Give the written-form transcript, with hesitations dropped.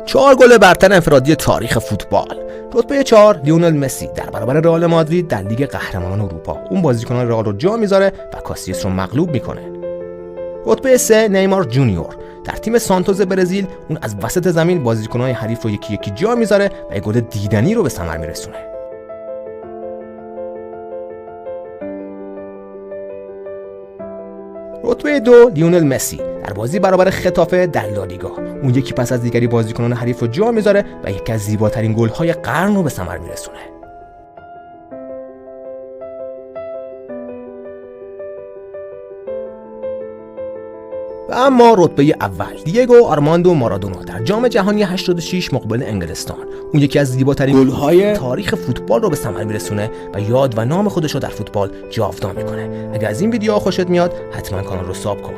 4 گل برتر انفرادی تاریخ فوتبال. رتبه 4 لیونل مسی در برابر رئال مادرید در لیگ قهرمانان اروپا. اون بازیکنان رئال رو جا میذاره و کاسیاس رو مغلوب میکنه. رتبه 3 نیمار جونیور در تیم سانتوس برزیل. اون از وسط زمین بازیکنان حریف رو یکی یکی جا میذاره و گل دیدنی رو به ثمر میرسونه. رتبه 2 لیونل مسی در بازی برابر خطافه در لالیگا. اون یکی پس از دیگری بازیکنان حریف رو جا میذاره و یکی از زیباترین گل‌های قرن رو به ثمر میرسونه. و اما رتبه اول دیگو آرماندو مارادونا در جام جهانی 86 مقابل انگلستان. اون یکی از زیباترین گل‌های تاریخ فوتبال رو به ثمر میرسونه و یاد و نام خودش رو در فوتبال جاودان میکنه. اگر از این ویدیو خوشت میاد حتما کانال رو ساب کن.